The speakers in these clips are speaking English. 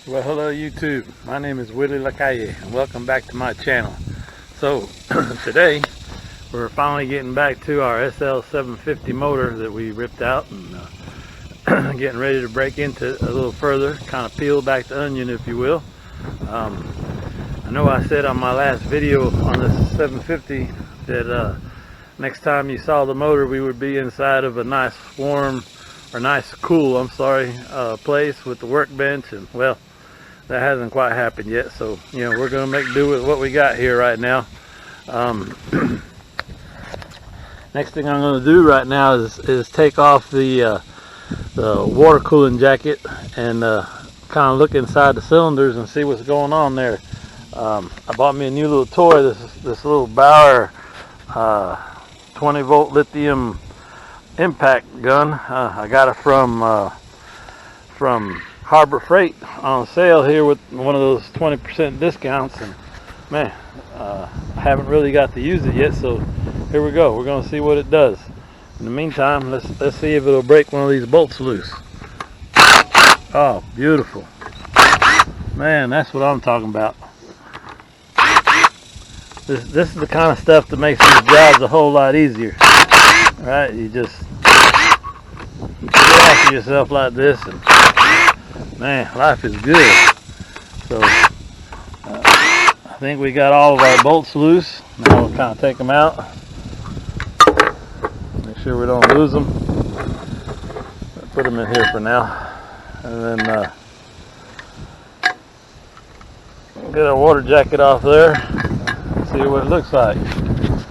Well, hello YouTube. My name is Willie and welcome back to my channel. So today we're finally getting back to our Sl750 motor that we ripped out and getting ready to break into it a little further, kind of peel back the onion, if you will. I know I said on my last video on this 750 that next time you saw the motor we would be inside of a nice warm, or nice cool, place with the workbench, and well, that hasn't quite happened yet, so we're gonna make do with what we got here right now. Next thing I'm gonna do right now is take off the water cooling jacket and kind of look inside the cylinders and see what's going on there. I bought me a new little toy, this little Bauer 20 volt lithium impact gun. I got it from Harbor Freight on sale here with one of those 20% discounts, and man, I haven't really got to use it yet, so here we go. We're gonna see what it does. In the meantime, let's see if it'll break one of these bolts loose. Oh, beautiful. Man, that's what I'm talking about. This is the kind of stuff that makes these jobs a whole lot easier. Right? You just get after yourself like this, and man, life is good. So I think we got all of our bolts loose. Now we'll kind of take them out, make sure we don't lose them. I'll put them in here for now, and then get our water jacket off there and see what it looks like.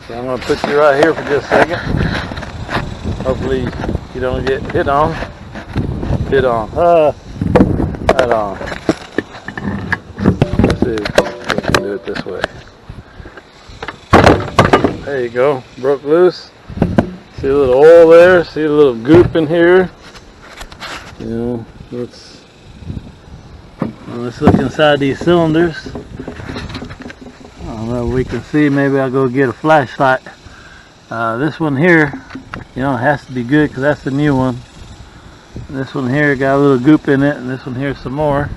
So I'm going to put you right here for just a second. Hopefully you don't get hit on. Right on. Let's see if we can do it this way. There you go. Broke loose. See a little oil there. See a little goop in here. Let's look inside these cylinders. I don't know if we can see. Maybe I'll go get a flashlight. This one here, it has to be good because that's the new one. This one here got a little goop in it, and this one here some more.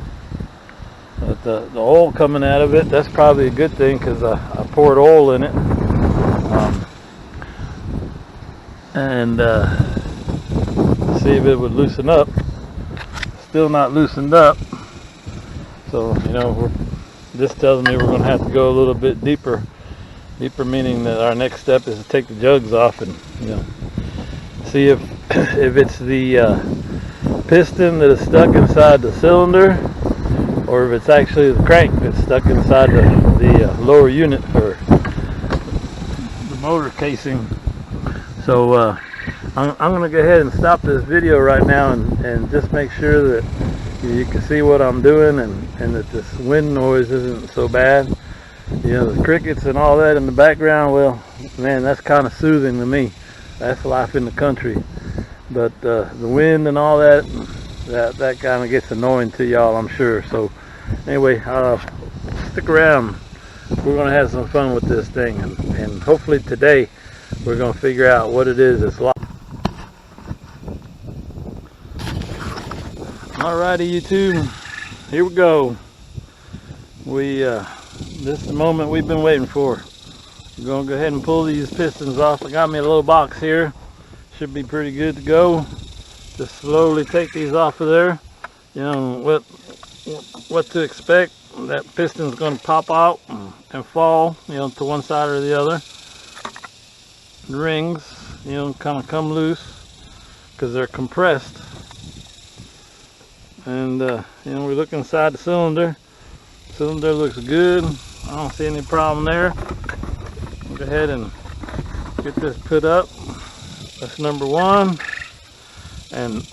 But the oil coming out of it, that's probably a good thing because I poured oil in it. And see if it would loosen up. Still not loosened up. So, this tells me we're going to have to go a little bit deeper. Deeper meaning that our next step is to take the jugs off and, see if it's the piston that is stuck inside the cylinder, or if it's actually the crank that's stuck inside the lower unit, or the motor casing. So I'm going to go ahead and stop this video right now and just make sure that you can see what I'm doing, and that this wind noise isn't so bad. The crickets and all that in the background, well, man, that's kind of soothing to me. That's life in the country. But the wind and all that kind of gets annoying to y'all, I'm sure. So anyway, stick around. We're going to have some fun with this thing, and hopefully today we're going to figure out what it is that's locked. Alrighty, YouTube, here we go. This is the moment we've been waiting for. We're going to go ahead and pull these pistons off. I got me a little box here. Should be pretty good to go. Just slowly take these off of there. What to expect. That piston's going to pop out and fall, to one side or the other. The rings, kind of come loose because they're compressed. And we look inside the cylinder. Cylinder looks good. I don't see any problem there. Go ahead and get this put up. That's number one. And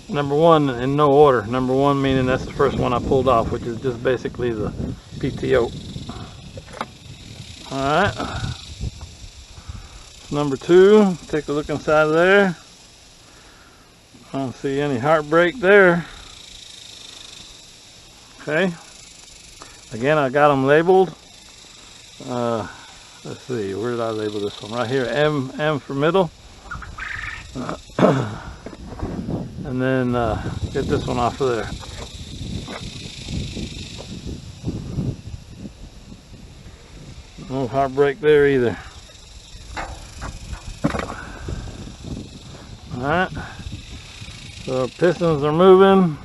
number one in no order. Number one meaning that's the first one I pulled off, which is just basically the PTO. Alright. Number two. Take a look inside of there. I don't see any heartbreak there. Okay. Again, I got them labeled. Let's see, where did I label this one? Right here, M for middle. And then get this one off of there. No heartbreak there either. Alright, so our pistons are moving.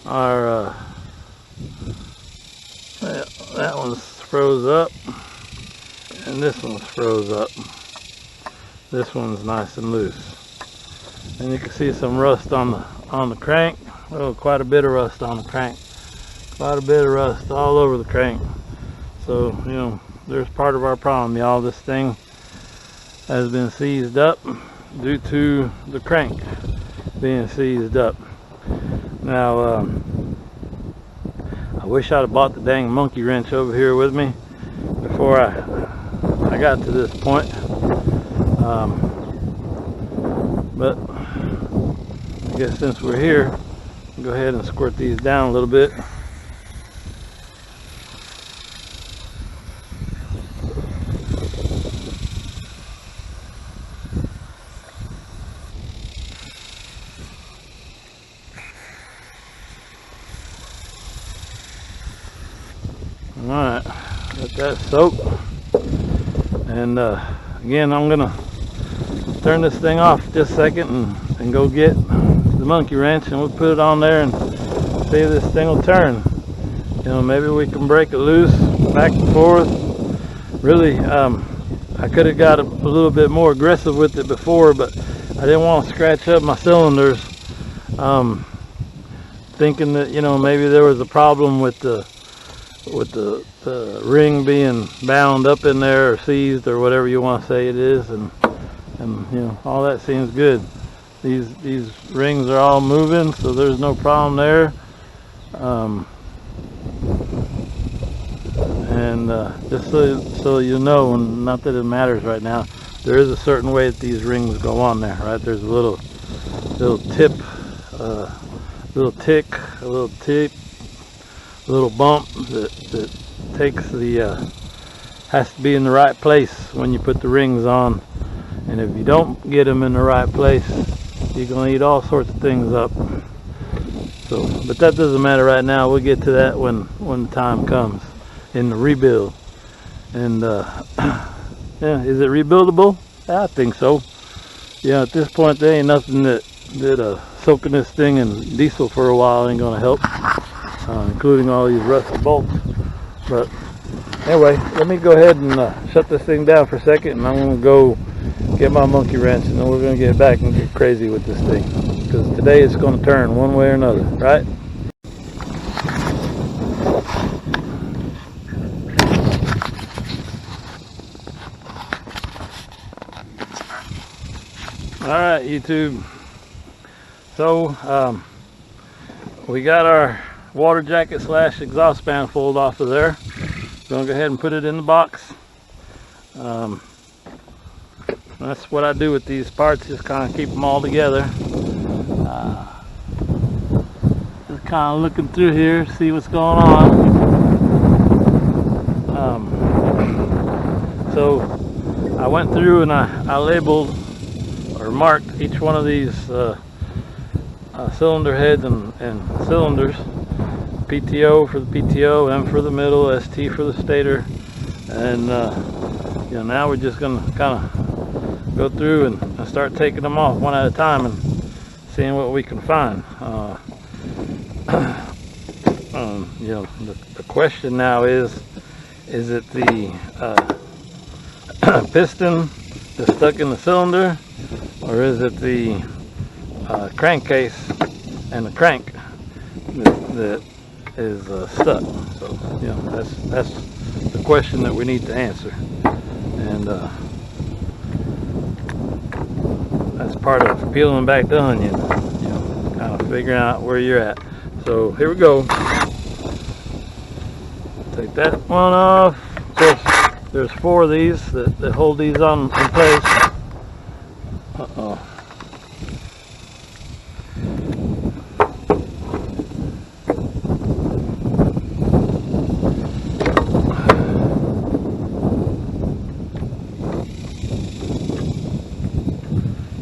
Our that one's froze up, and this one's froze up. This one's nice and loose, and you can see some rust on the crank. Oh, quite a bit of rust on the crank. Quite a bit of rust all over the crank. So, you know, there's part of our problem, y'all. This thing has been seized up due to the crank being seized up. Now, I wish I'd have bought the dang monkey wrench over here with me before I got to this point. But I guess since we're here, I'll go ahead and squirt these down a little bit. Alright, let that soak. And again, I'm gonna turn this thing off just a second and go get the monkey wrench, and we'll put it on there and see if this thing will turn. You know, maybe we can break it loose back and forth. Really, I could have got a little bit more aggressive with it before, but I didn't want to scratch up my cylinders, thinking that, you know, maybe there was a problem with the ring being bound up in there or seized or whatever you want to say it is, and you know, all that seems good. These rings are all moving, so there's no problem there. And just so you know, and not that it matters right now, there is a certain way that these rings go on there, right? There's a little tip, little tick, a little tip, a little bump that takes the has to be in the right place when you put the rings on. And if you don't get them in the right place, you're gonna eat all sorts of things up. So, but that doesn't matter right now. We'll get to that when the time comes in the rebuild. And yeah, is it rebuildable? I think so. Yeah, at this point there ain't nothing that soaking this thing in diesel for a while ain't gonna help, including all these rusty bolts. But anyway, let me go ahead and shut this thing down for a second, and I'm gonna go get my monkey wrench, and then we're gonna get back and get crazy with this thing, because today it's gonna turn one way or another, right? Alright, YouTube. So we got our water jacket / exhaust manifold off of there. We're gonna go ahead and put it in the box. That's what I do with these parts, just kind of keep them all together. Just kind of looking through here, see what's going on. So I went through and I labeled or marked each one of these cylinder heads and cylinders. PTO for the PTO, M for the middle, ST for the stator. And you know, now we're just gonna kind of go through and start taking them off one at a time and seeing what we can find. You know, the question now is it the piston that's stuck in the cylinder, or is it the crankcase and the crank that is stuck? So, you know, that's the question that we need to answer, and that's part of peeling back the onion, you know, kind of figuring out where you're at. So here we go. Take that one off. Of course, there's 4 of these that hold these on in place. Uh-oh.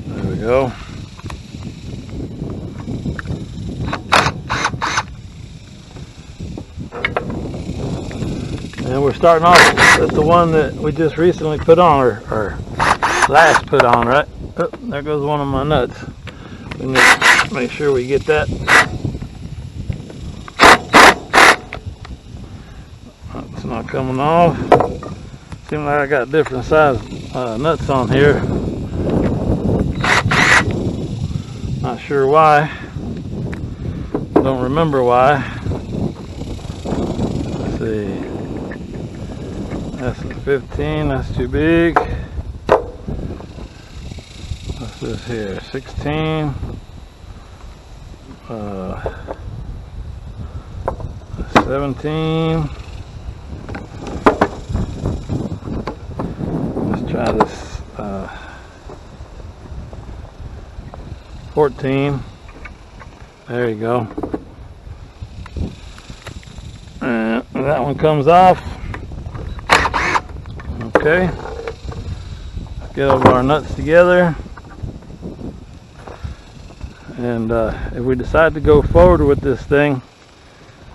There we go. And we're starting off with the one that we just recently put on, or last put on, right? Oh, there goes one of my nuts. We need to make sure we get that. It's not coming off. Seems like I got different size nuts on here. Not sure why. Don't remember why. Let's see. That's a 15. That's too big. What's this here? 16. 17. Let's try this. 14. There you go. And that one comes off. Okay. Let's get all of our nuts together. And if we decide to go forward with this thing,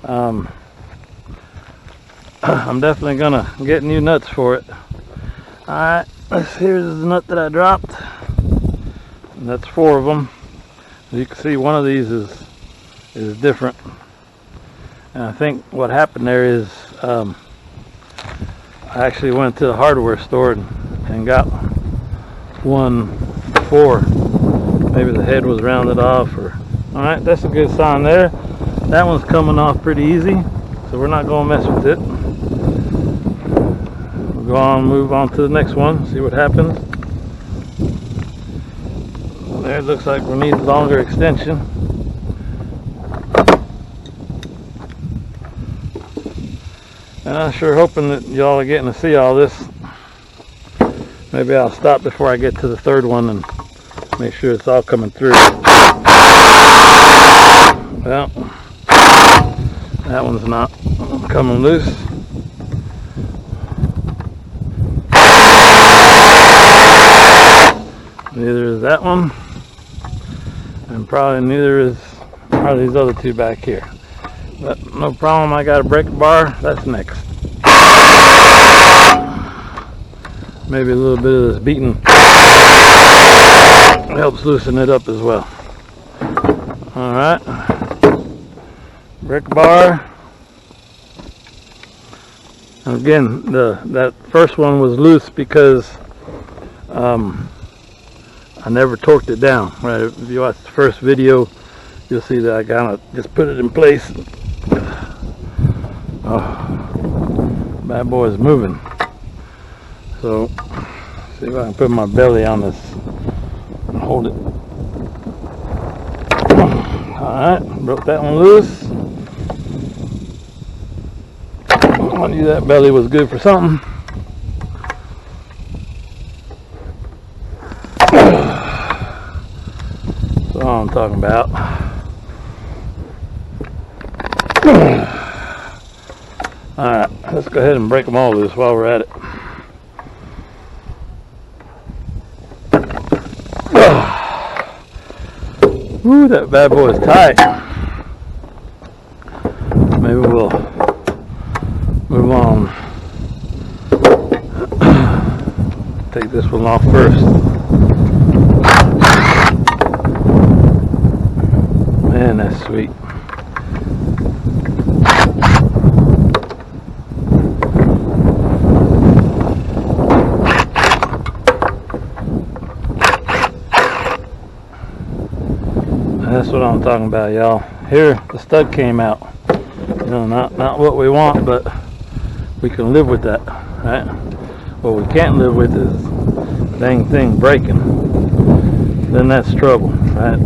I'm definitely gonna get new nuts for it. Alright, here's the nut that I dropped. And that's 4 of them. As you can see, one of these is different. And I think what happened there is I actually went to the hardware store and got one before. Maybe the head was rounded off, or alright, that's a good sign there. That one's coming off pretty easy, so we're not going to mess with it. We'll go on, move on to the next one, see what happens. There, it looks like we need a longer extension. And I'm sure hoping that y'all are getting to see all this. Maybe I'll stop before I get to the third one and make sure it's all coming through. Well, that one's not coming loose. Neither is that one. And probably neither are these other 2 back here. But no problem, I got a breaker bar. That's next. Maybe a little bit of this beating helps loosen it up as well. Alright. Breaker bar. And again, that first one was loose because I never torqued it down. Right? If you watch the first video, you'll see that I kind of just put it in place. Oh, bad boy is moving. So, see if I can put my belly on this and hold it. Alright, broke that one loose. I knew that belly was good for something. That's all I'm talking about. Alright, let's go ahead and break them all loose while we're at it. Woo, that bad boy is tight. Maybe we'll move on. Take this one off first. Man, that's sweet. That's what I'm talking about, y'all. Here, the stud came out. You know, not what we want, but we can live with that, right? What we can't live with is the dang thing breaking. Then that's trouble, right?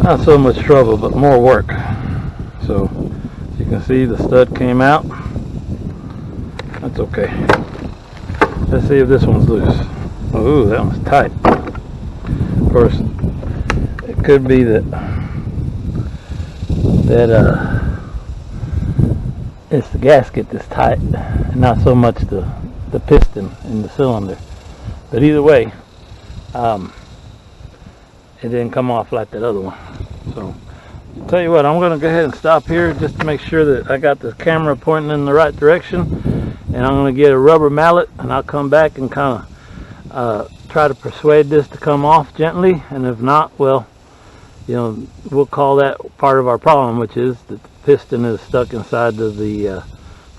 Not so much trouble, but more work. So, as you can see, the stud came out. That's okay. Let's see if this one's loose. Oh, that one's tight. Of course, it could be that it's the gasket that's tight, and not so much the piston in the cylinder. But either way, it didn't come off like that other one. So Tell you what, I'm going to go ahead and stop here just to make sure that I got the camera pointing in the right direction, and I'm going to get a rubber mallet, and I'll come back and kind of try to persuade this to come off gently, and if not, well, you know, we'll call that part of our problem, which is that the piston is stuck inside of the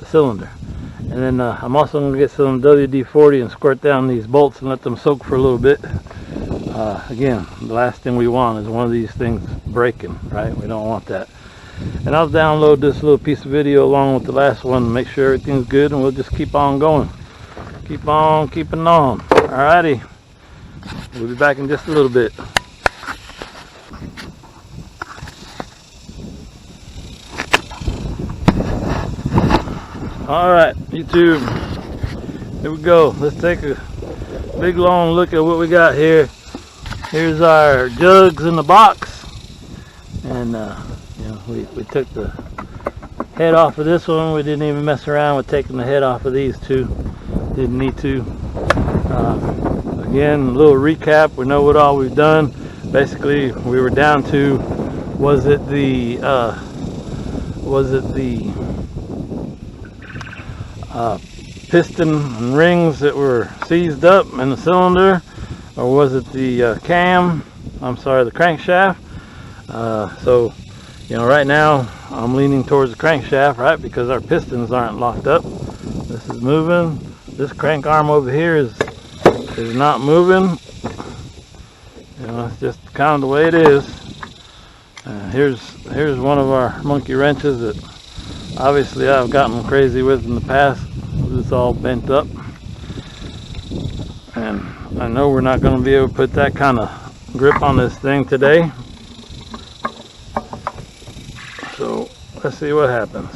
cylinder. And then I'm also going to get some WD-40 and squirt down these bolts and let them soak for a little bit. Again, the last thing we want is one of these things breaking, right? We don't want that. And I'll download this little piece of video along with the last one to make sure everything's good, and we'll just keep on going. Keep on keeping on. Alrighty. We'll be back in just a little bit. Alright, YouTube. Here we go. Let's take a big long look at what we got here. Here's our jugs in the box, and you know, we took the head off of this one. We didn't even mess around with taking the head off of these two. Didn't need to. Again, a little recap. We know what all we've done. Basically, we were down to, was it the piston and rings that were seized up in the cylinder, or was it the the crankshaft? So, you know, right now I'm leaning towards the crankshaft, right, because our pistons aren't locked up. This is moving. This crank arm over here is not moving. You know, it's just kind of the way it is. Here's one of our monkey wrenches that obviously I've gotten crazy with in the past. It's all bent up, and I know we're not going to be able to put that kind of grip on this thing today. So let's see what happens.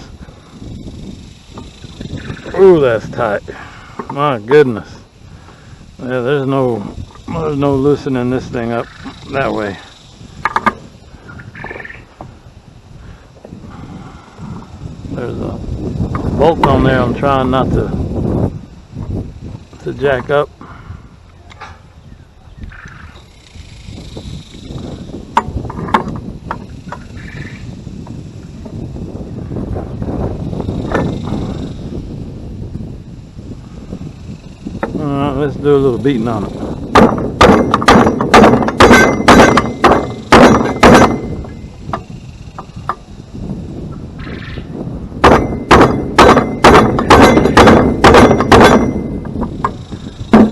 Ooh, that's tight. My goodness. Yeah, there's no loosening this thing up that way. There's a bolt on there I'm trying not to jack up. Alright, let's do a little beating on it.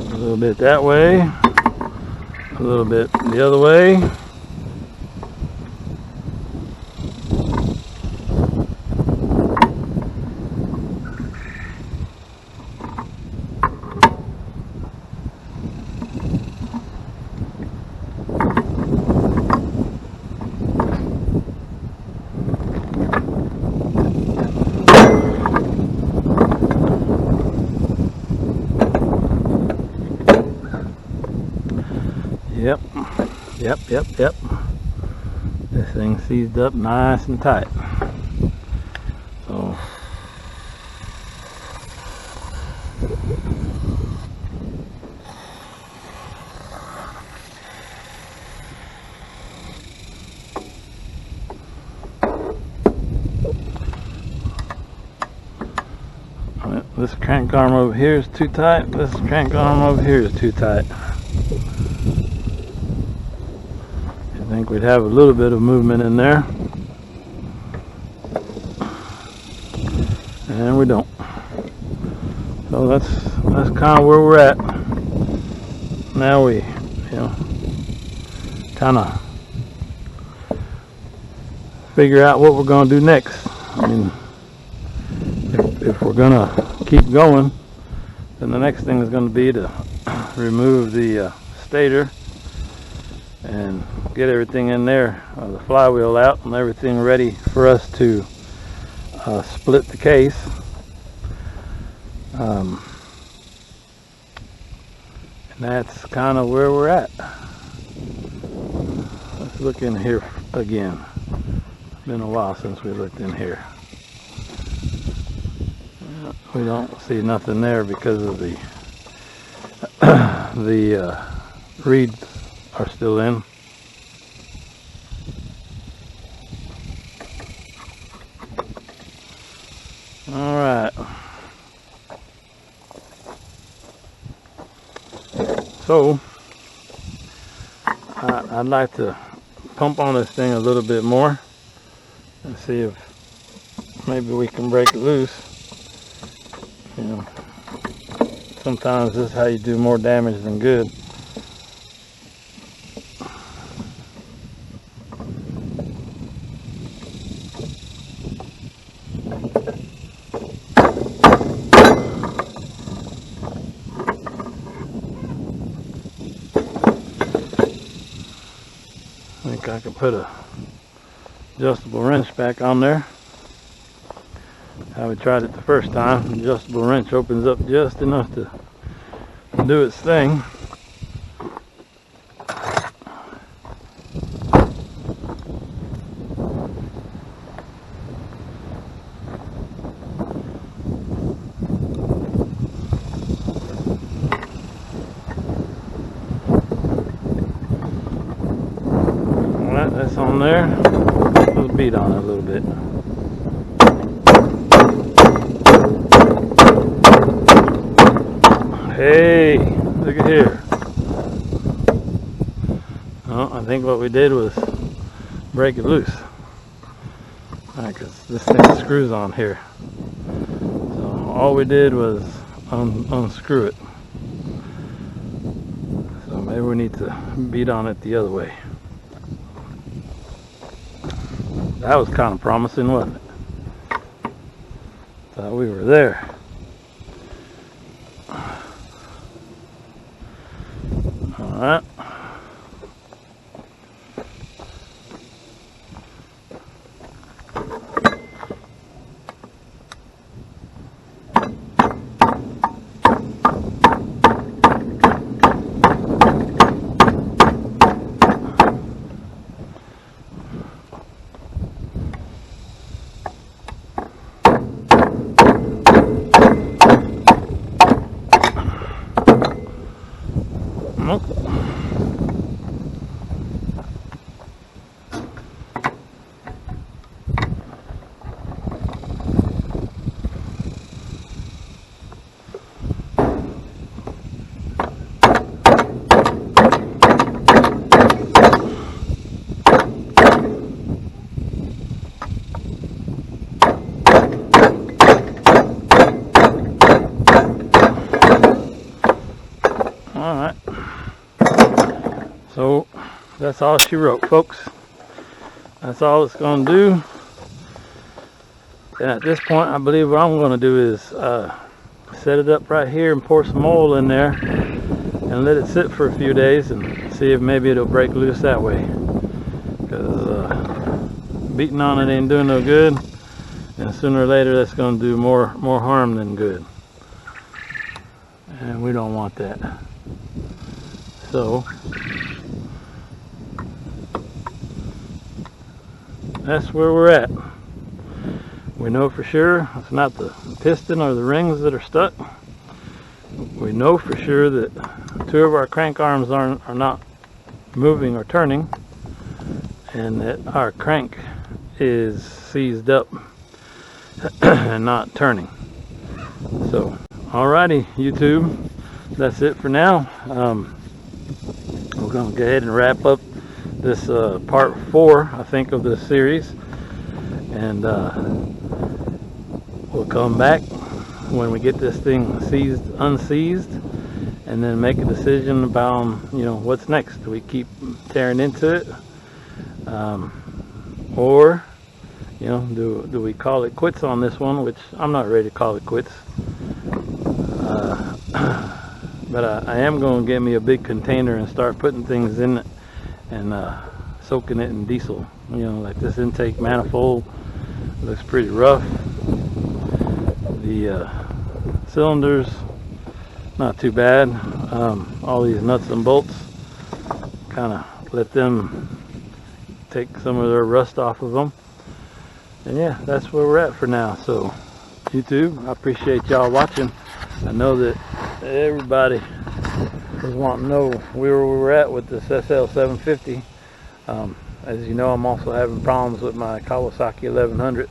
A little bit that way, a little bit the other way. Yep. This thing's seized up nice and tight. So this crank arm over here is too tight. This crank arm over here is too tight. I think we'd have a little bit of movement in there, and we don't. So that's kind of where we're at. Now we, you know, kind of figure out what we're going to do next. I mean, if we're going to keep going, then the next thing is going to be to remove the stator and get everything in there, the flywheel out, and everything ready for us to split the case. And that's kind of where we're at. Let's look in here again. It's been a while since we looked in here. We don't see nothing there because of the reeds are still in. Alright. So, I'd like to pump on this thing a little bit more and see if maybe we can break it loose. You know, sometimes this is how you do more damage than good. I think I could put a adjustable wrench back on there. How we tried it the first time. The adjustable wrench opens up just enough to do its thing. Alright, that's on there. Let's beat on it a little bit. Hey, look at here. Oh, I think what we did was break it loose. Alright, because this thing screws on here. So all we did was unscrew it. So maybe we need to beat on it the other way. That was kind of promising, wasn't it? Thought we were there. Alright. Alright, so that's all she wrote, folks. That's all it's going to do. And at this point, I believe what I'm going to do is set it up right here and pour some oil in there and let it sit for a few days and see if maybe it'll break loose that way. Because beating on it ain't doing no good, and sooner or later that's going to do more harm than good. And we don't want that. So that's where we're at. We know for sure it's not the piston or the rings that are stuck. We know for sure that two of our crank arms are not moving or turning, and that our crank is seized up and not turning. So alrighty, YouTube, that's it for now. We're going to go ahead and wrap up this part 4, I think, of this series, and we'll come back when we get this thing unseized, and then make a decision about, you know, what's next. Do we keep tearing into it, or, you know, do we call it quits on this one? Which I'm not ready to call it quits. But I am going to get me a big container and start putting things in it and soaking it in diesel. You know, like this intake manifold looks pretty rough. The cylinders, not too bad. All these nuts and bolts, kind of let them take some of their rust off of them. And yeah, that's where we're at for now. So YouTube, I appreciate y'all watching. I know that everybody was wanting to know where we were at with this Sl750. As you know, I'm also having problems with my Kawasaki 1100.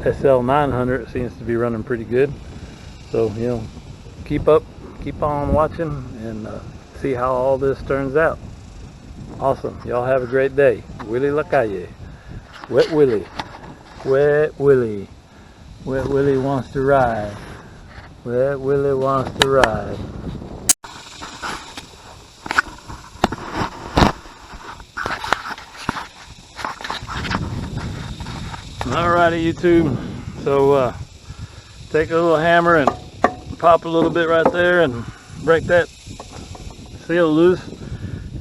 Sl750 seems to be running pretty good. So, you know, keep on watching and see how all this turns out. Awesome. Y'all have a great day. Willie La Calle. Wet Willie. Wet Willie. Wet Willie wants to ride. Wet Willie wants to ride. Alrighty, YouTube. So take a little hammer and pop a little bit right there and break that seal loose.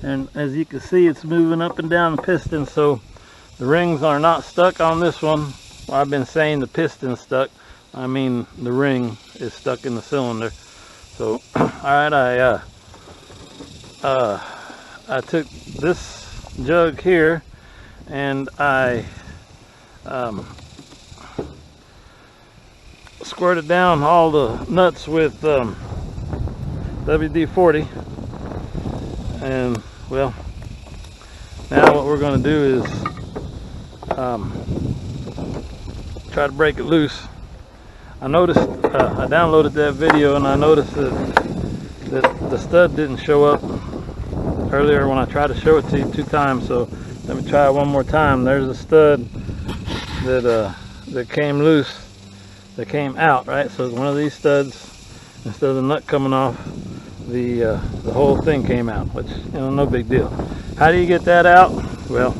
And as you can see, it's moving up and down the piston, so the rings are not stuck on this one. Well, I've been saying the piston's stuck. I mean the ring is stuck in the cylinder. So alright, I took this jug here and I squirted down all the nuts with WD-40, and well, now what we're going to do is try to break it loose. I noticed, I downloaded that video and I noticed that the stud didn't show up earlier when I tried to show it to you 2 times, so let me try it one more time. There's a stud that came loose, that came out, right? So one of these studs, instead of the nut coming off, the whole thing came out, which, you know, no big deal. How do you get that out? Well,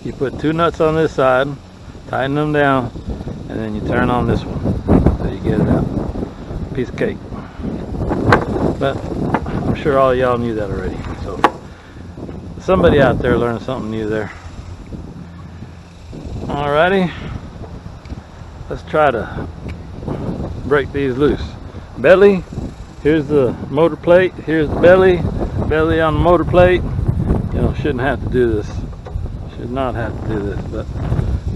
you put 2 nuts on this side, tighten them down, and then you turn on this one, so you get it out. Piece of cake. But I'm sure all y'all knew that already. So somebody out there learned something new there. Alrighty, let's try to break these loose. Belly, here's the motor plate, here's the belly on the motor plate. You know, shouldn't have to do this, should not have to do this, but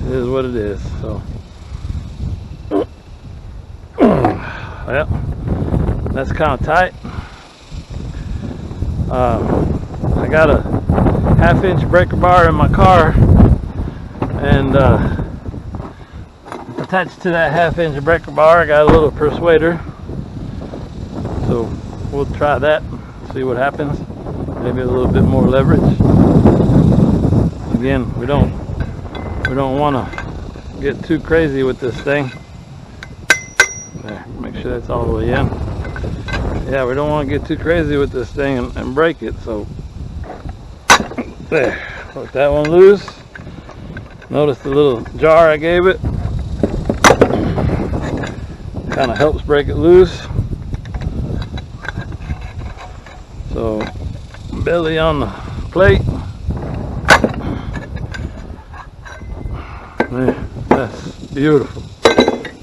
it is what it is. So well, that's kind of tight. I got a 1/2-inch breaker bar in my car, and attached to that 1/2-inch breaker bar I got a little persuader. So we'll try that, see what happens. Maybe a little bit more leverage. Again, we don't want to get too crazy with this thing. There, make sure that's all the way in. Yeah, we don't want to get too crazy with this thing and break it. So there, work that one loose. Notice the little jar I gave it. Kind of helps break it loose. So belly on the plate. There, that's beautiful.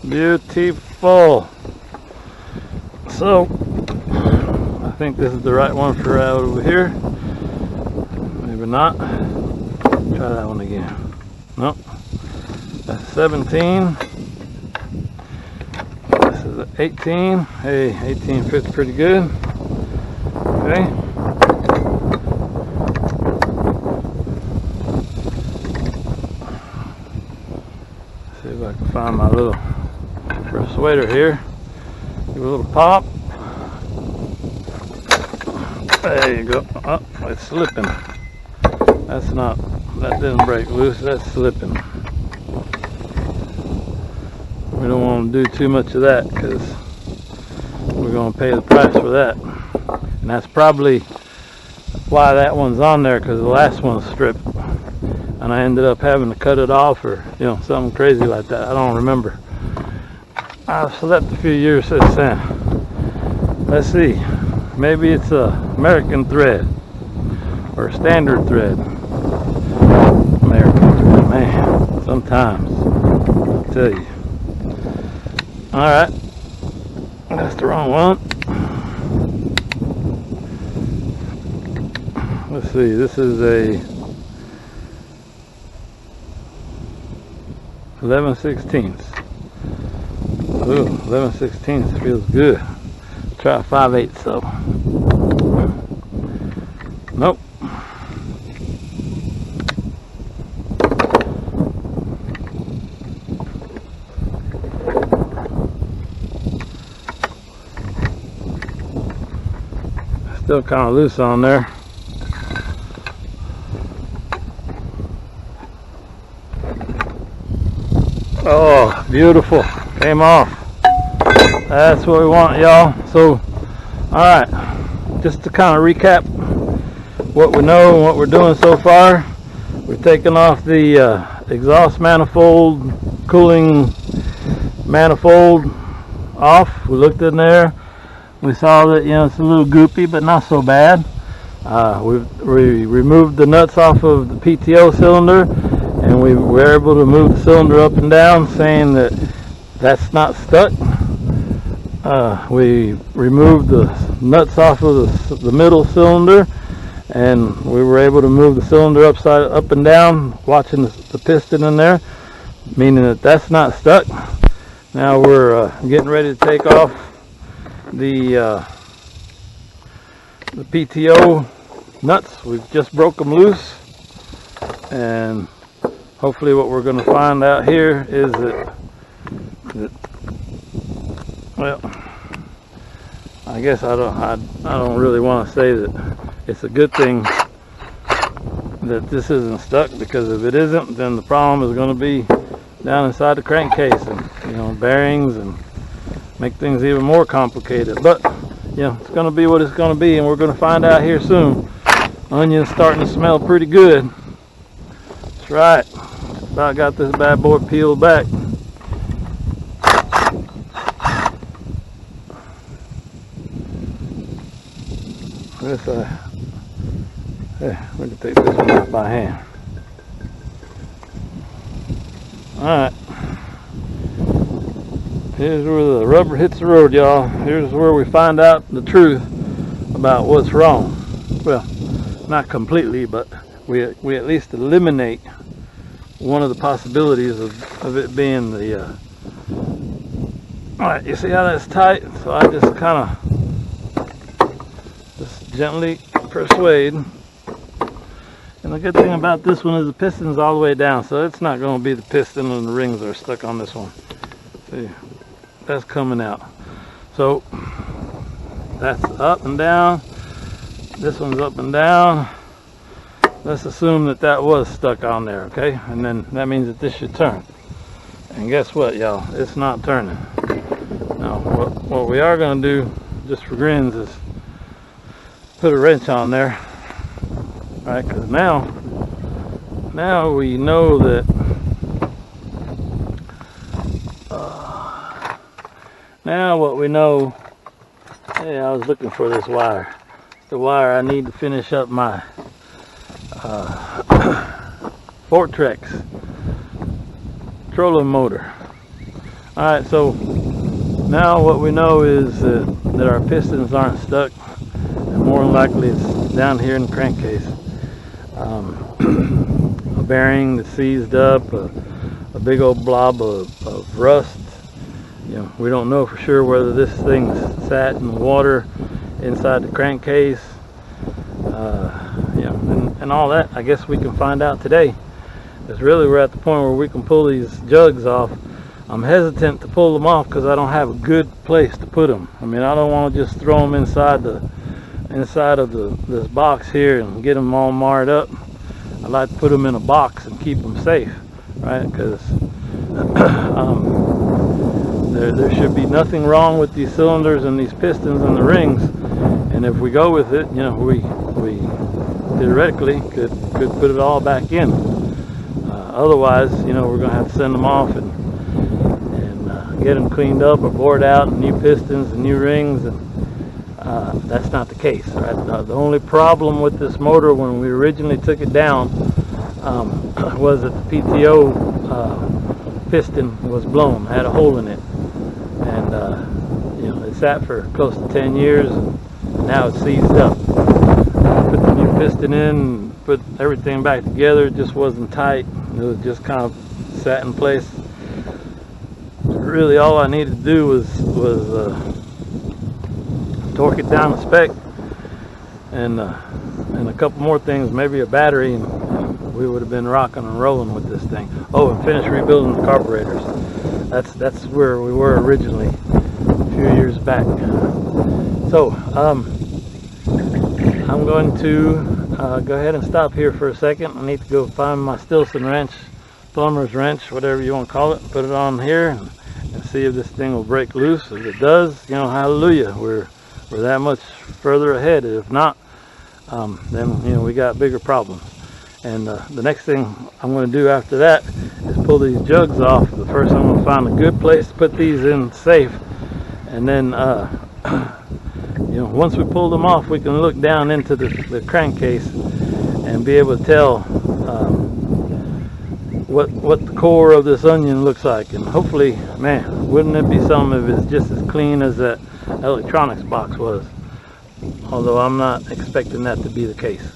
Beautiful. So I think this is the right one for right over here. Maybe not. Try that one again. Nope. That's 17. This is 18. Hey, 18 fits pretty good. Okay. See if I can find my little persuader here. Give it a little pop. There you go. Oh, it's slipping. That didn't break loose, that's slipping. We don't want to do too much of that because we're going to pay the price for that. And that's probably why that one's on there, because the last one's stripped. And I ended up having to cut it off, or, you know, something crazy like that. I don't remember. I've slept a few years since then. Let's see. Maybe it's a American thread or a standard thread. American thread, man. Sometimes, I'll tell you. Alright. That's the wrong one. Let's see. This is a 11/16. Ooh, 11/16 feels good. Try 5/8 though. Nope. Still kind of loose on there. Oh, beautiful. Came off. That's what we want, y'all. So, alright. Just to kind of recap what we know and what we're doing so far. We've taken off the exhaust manifold, cooling manifold off. We looked in there. We saw that, you know, it's a little goopy, but not so bad. We removed the nuts off of the PTO cylinder, and we were able to move the cylinder up and down, saying that that's not stuck. We removed the nuts off of the middle cylinder, and we were able to move the cylinder up and down, watching the piston in there, meaning that that's not stuck. Now we're getting ready to take off the PTO nuts. We've just broke them loose, and hopefully what we're going to find out here is that, well, I guess I don't really want to say that it's a good thing that this isn't stuck, because if it isn't, then the problem is going to be down inside the crankcase, and, you know, bearings, and make things even more complicated. But, you know, it's going to be what it's going to be, and we're going to find out here soon. Onion's starting to smell pretty good. That's right. About got this bad boy peeled back. This we can take this one out by hand. Alright. Here's where the rubber hits the road, y'all. Here's where we find out the truth about what's wrong. Well, not completely, but we at least eliminate one of the possibilities of it being the alright, you see how that's tight? So I just kind of just gently persuade. And the good thing about this one is the piston's all the way down, so it's not going to be the piston and the rings that are stuck on this one. See, that's coming out. So that's up and down. This one's up and down. Let's assume that that was stuck on there, okay? And then that means that this should turn. And guess what, y'all? It's not turning. Now, what we are going to do, just for grins, is put a wrench on there. Alright, because now we know that now what we know, hey, I was looking for this wire. The wire I need to finish up my Fortrex trolling motor. Alright, so now what we know is that our pistons aren't stuck, and more than likely it's down here in the crankcase. A bearing that's seized up, a big old blob of rust. You know, we don't know for sure whether this thing's sat in the water inside the crankcase. You know, and all that, I guess we can find out today. Because really we're at the point where we can pull these jugs off. I'm hesitant to pull them off because I don't have a good place to put them. I mean, I don't want to just throw them inside of this box here and get them all marred up. I like to put them in a box and keep them safe, right? Because there should be nothing wrong with these cylinders and these pistons and the rings. And if we go with it, you know, we theoretically could put it all back in. Otherwise, you know, we're going to have to send them off and get them cleaned up or bored out, and new pistons and new rings, and that's not the case, right? The only problem with this motor when we originally took it down was that the PTO piston was blown, had a hole in it, and you know, it sat for close to 10 years, and now it's seized up. Put the new piston in, put everything back together. It just wasn't tight. It was just kind of sat in place. Really all I needed to do was torque it down a spec, and a couple more things, maybe a battery, and we would have been rocking and rolling with this thing. Oh, and finish rebuilding the carburetors. That's where we were originally a few years back. So I'm going to go ahead and stop here for a second. I need to go find my Stilson wrench, plumber's wrench, whatever you want to call it, put it on here and see if this thing will break loose. If it does, you know, hallelujah, we're that much further ahead. If not, then, you know, we got bigger problems. And the next thing I'm going to do after that is pull these jugs off. But first I'm going to find a good place to put these in safe, and then you know, once we pull them off, we can look down into the crankcase and be able to tell what the core of this onion looks like. And hopefully, man, wouldn't it be something if it's just as clean as that electronics box was? Although I'm not expecting that to be the case.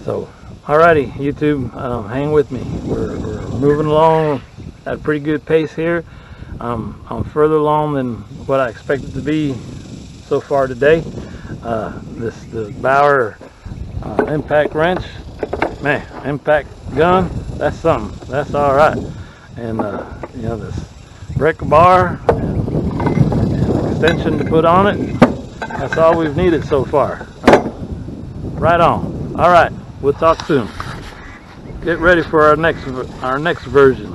So, alrighty, YouTube, hang with me. We're moving along at a pretty good pace here. I'm further along than what I expected to be so far today. The Bauer impact wrench, man, impact gun, that's something. That's all right. And you know, this breaker bar and extension to put on it, that's all we've needed so far. Right on. All right, we'll talk soon. Get ready for our next version.